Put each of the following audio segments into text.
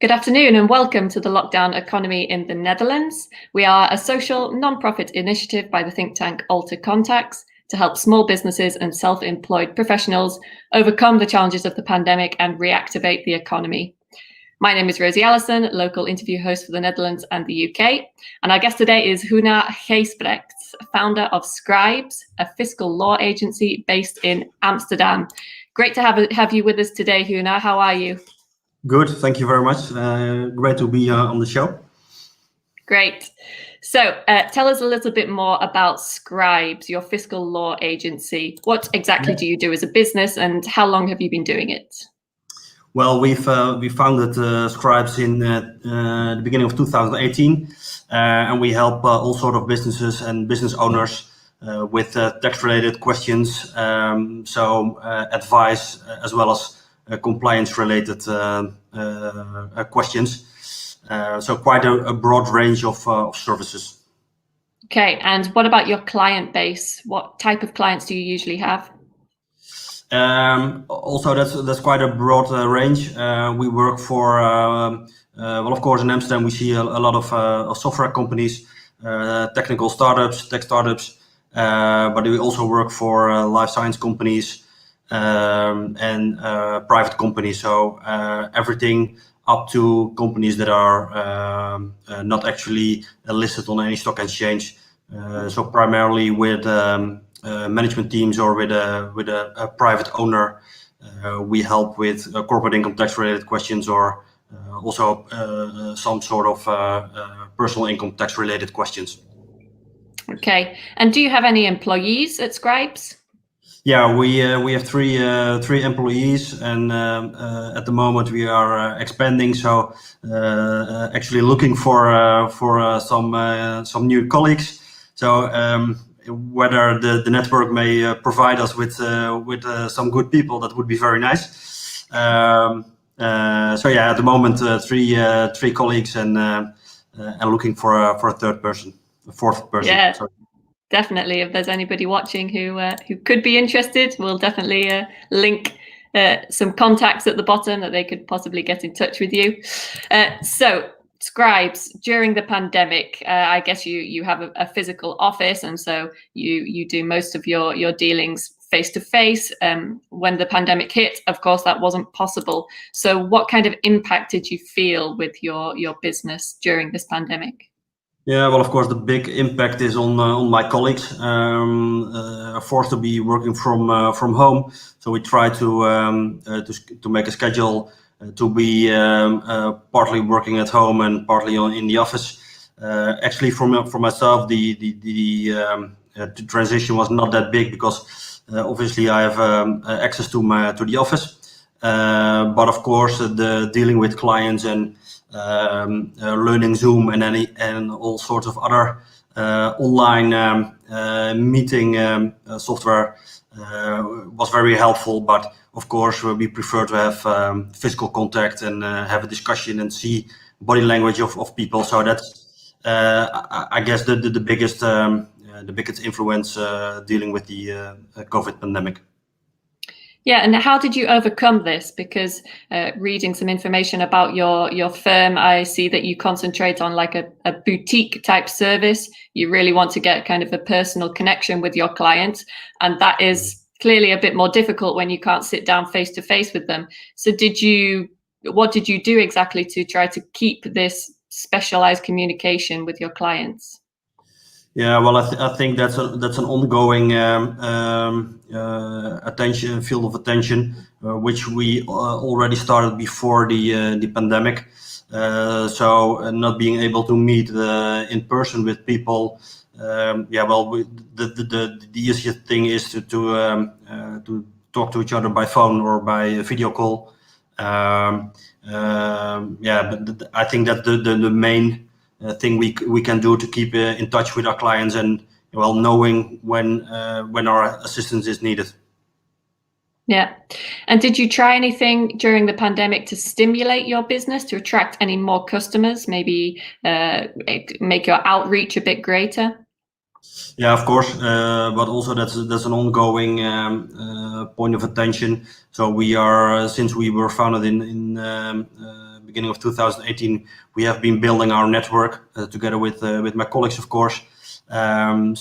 Good afternoon and welcome to the Lockdown Economy in the Netherlands. We are a social non-profit initiative by the think tank AlterContacts to help small businesses and self-employed professionals overcome the challenges of the pandemic and reactivate the economy. My name is Rosie Allison, local interview host for the Netherlands and the UK. And our guest today is Gunar Gijsbrechts, founder of Scribes, a fiscal law agency based in Amsterdam. Great to have you with us today, Gunar. How are you? Good, thank you very much. Great to be on the show. Great. So tell us a little bit more about Scribes, your fiscal law agency. What exactly do you do as a business and how long have you been doing it? Well, we founded Scribes in the beginning of 2018, and we help all sort of businesses and business owners with tax-related questions, advice as well as compliance-related questions. So quite a broad range of services. Okay, and what about your client base? What type of clients do you usually have? Also, that's quite a broad range. We work for, well, of course, in Amsterdam we see a lot of software companies, technical startups, tech startups, but we also work for life science companies and private companies. So everything up to companies that are not actually listed on any stock exchange. So primarily with management teams or with a private owner, we help with corporate income tax related questions or also some sort of personal income tax related questions. Okay, and do you have any employees at Scribes? Yeah, we have three employees, and at the moment we are expanding. So actually looking for some new colleagues. So whether the network may provide us with some good people, that would be very nice. So yeah, at the moment three colleagues and looking for a fourth person. Yeah. Sorry. Definitely, if there's anybody watching who could be interested, we'll definitely link some contacts at the bottom that they could possibly get in touch with you. So Scribes, during the pandemic, I guess you have a physical office, and so you do most of your dealings face to face. When the pandemic hit, of course, that wasn't possible. So what kind of impact did you feel with your business during this pandemic? Yeah, well, of course, the big impact is on my colleagues, forced to be working from home. So we try to make a schedule to be partly working at home and partly in the office. Actually, for myself, the transition was not that big because obviously I have access to the office, but of course, the dealing with clients and learning Zoom and all sorts of other online meeting software was very helpful. But of course, we prefer to have physical contact and have a discussion and see body language of people. So that's I guess the biggest influence dealing with the COVID pandemic. Yeah, and how did you overcome this? Because reading some information about your firm, I see that you concentrate on like a boutique type service. You really want to get kind of a personal connection with your client, and that is clearly a bit more difficult when you can't sit down face to face with them. So what did you do exactly to try to keep this specialized communication with your clients? Yeah, well, I think that's an ongoing field of attention, which we already started before the pandemic. So not being able to meet in person with people. Yeah, well, the easiest thing is to talk to each other by phone or by video call. Yeah, but I think that the main thing we can do to keep in touch with our clients and well knowing when our assistance is needed. Yeah, and did you try anything during the pandemic to stimulate your business, to attract any more customers, maybe make your outreach a bit greater? Yeah, of course, but also that's an ongoing point of attention. So we are since we were founded in beginning of 2018, we have been building our network together with my colleagues, of course. We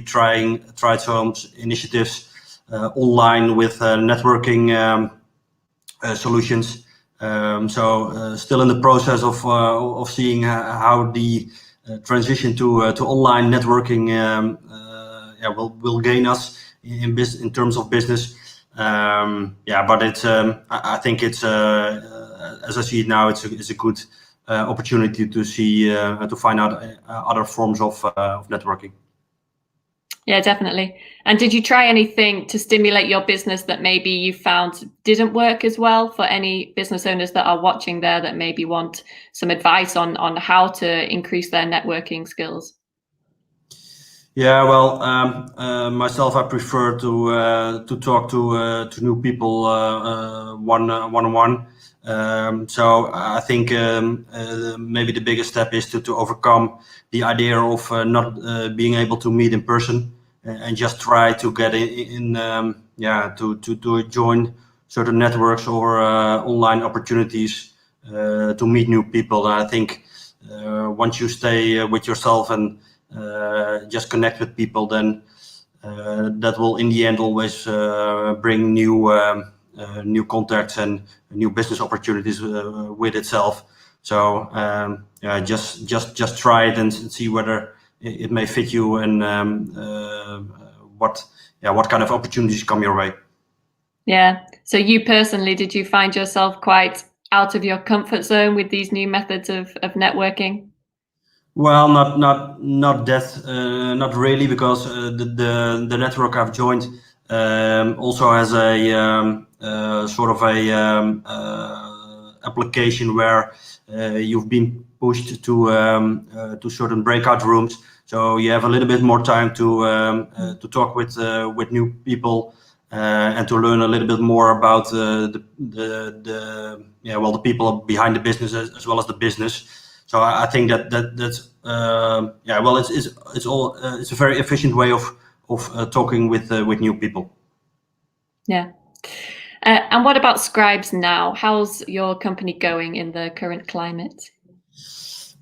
tried some initiatives online with networking solutions. Still in the process of seeing how the transition to online networking will gain us in terms of business. But it's I think it's as I see it now, it's a good opportunity to see to find out other forms of networking. Yeah, definitely. And did you try anything to stimulate your business that maybe you found didn't work as well, for any business owners that are watching there that maybe want some advice on how to increase their networking skills? Yeah, well, myself, I prefer to talk to new people one-on-one. So I think maybe the biggest step is to overcome the idea of not being able to meet in person, and just try to get to join certain networks or online opportunities to meet new people. And I think once you stay with yourself and just connect with people, then that will in the end always bring new contacts and new business opportunities with itself. So just try it and see whether it may fit you, and what kind of opportunities come your way. Yeah. So you personally, did you find yourself quite out of your comfort zone with these new methods of networking? Well, not really, because the network I've joined also has a sort of a application where you've been pushed to certain breakout rooms, so you have a little bit more time to talk with new people and to learn a little bit more about the people behind the business as well as the business. So I think that's it's a very efficient way of talking with new people. Yeah. And what about Scribes now? How's your company going in the current climate?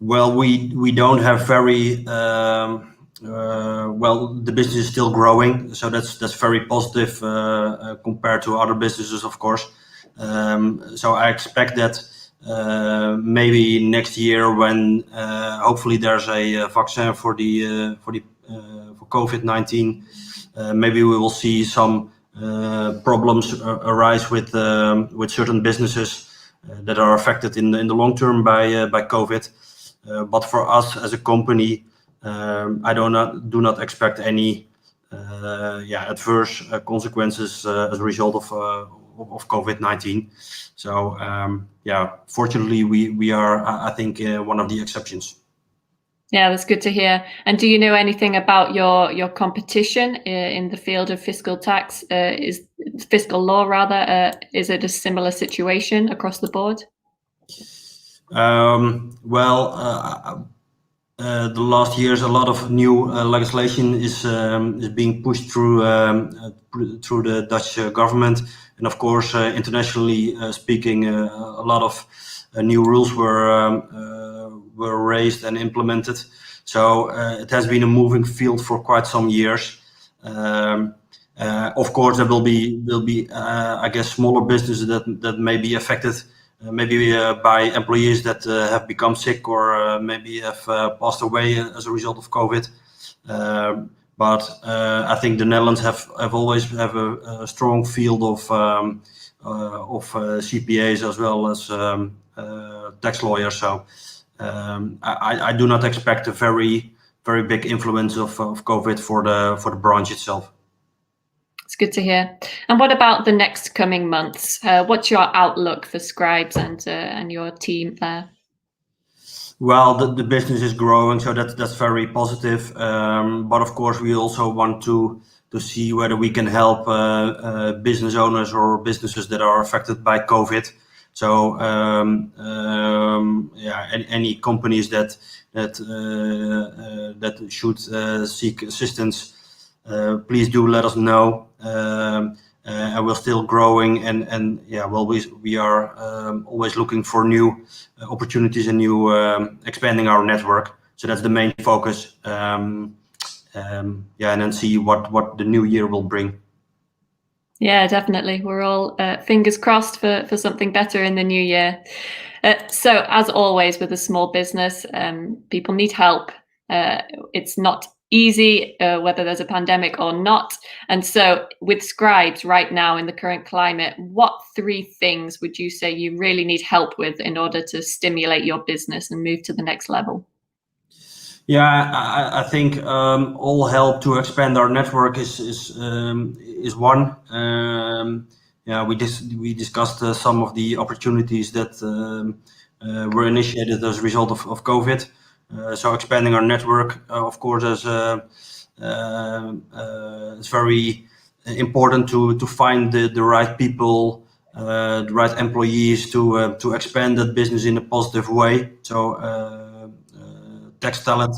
Well, we don't have very the business is still growing, so that's very positive compared to other businesses, of course. So I expect that maybe next year, when hopefully there's a vaccine for COVID-19, maybe we will see some problems arise with certain businesses that are affected in the long term by COVID. But for us as a company, I do not expect any adverse consequences as a result of COVID-19. So fortunately, we are, I think, one of the exceptions. Yeah, that's good to hear. And do you know anything about your competition in the field of fiscal tax? Is fiscal law rather? Is it a similar situation across the board? The last years, a lot of new legislation is being pushed through the Dutch government, and of course, internationally speaking, a lot of new rules were raised and implemented. So it has been a moving field for quite some years. Of course, there will be I guess, smaller businesses that may be affected. Maybe by employees that have become sick, or maybe have passed away as a result of COVID. But I think the Netherlands have always have a strong field of CPAs as well as tax lawyers. So I do not expect a very big influence of COVID for the branch itself. It's good to hear. And what about the next coming months? What's your outlook for Scribes and your team there? Well, the business is growing, so that's very positive. But of course, we also want to see whether we can help business owners or businesses that are affected by COVID. So any companies that should seek assistance, please do let us know. and we're still growing, and yeah, well, we are always looking for new opportunities and new expanding our network. So that's the main focus. Yeah, and then see what the new year will bring. Yeah, definitely. We're all fingers crossed for something better in the new year. So as always with a small business, people need help. It's not easy, whether there's a pandemic or not. And so with Scribes right now in the current climate, what 3 things would you say you really need help with in order to stimulate your business and move to the next level? Yeah, I think all help to expand our network is one. Yeah, we discussed some of the opportunities that were initiated as a result of COVID. So expanding our network, of course, it's very important to find the right people, the right employees to expand that business in a positive way. So tax talent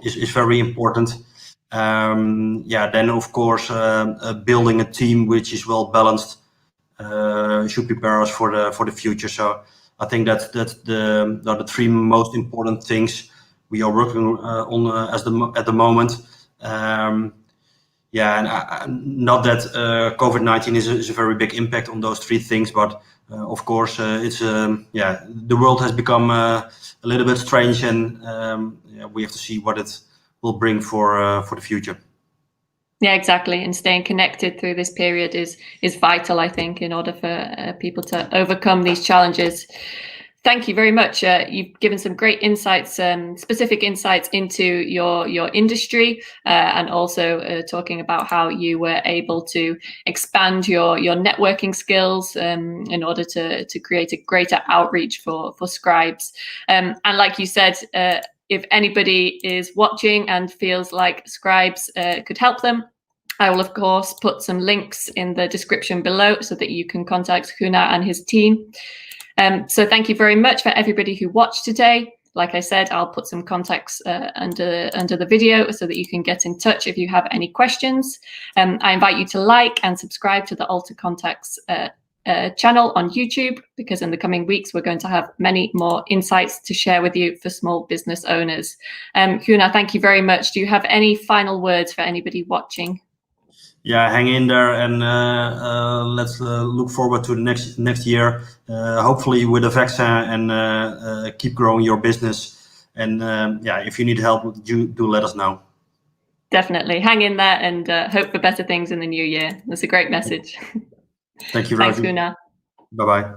is very important. Yeah, then of course building a team which is well balanced should prepare us for the future. So I think that's the 3 most important things we are working on at the moment. Yeah, and not that COVID-19 is a very big impact on those 3 things, but of course it's yeah, the world has become a little bit strange, and yeah, we have to see what it will bring for the future. Yeah, exactly. And staying connected through this period is vital, I think, in order for people to overcome these challenges. Thank you very much. You've given some great insights, specific insights into your industry, and also talking about how you were able to expand your networking skills in order to create a greater outreach for Scribes. And like you said, if anybody is watching and feels like Scribes could help them, I will, of course, put some links in the description below so that you can contact Gunar and his team. So thank you very much for everybody who watched today. Like I said, I'll put some contacts under the video so that you can get in touch if you have any questions. I invite you to like and subscribe to the AlterContacts channel on YouTube, because in the coming weeks we're going to have many more insights to share with you for small business owners. Gunar, thank you very much. Do you have any final words for anybody watching? Yeah, hang in there, and let's look forward to the next year, hopefully with a vaccine, and keep growing your business. And yeah, if you need help, do let us know. Definitely. Hang in there and hope for better things in the new year. That's a great message. Thank you, Thanks, Rosie. Gunar. Bye-bye.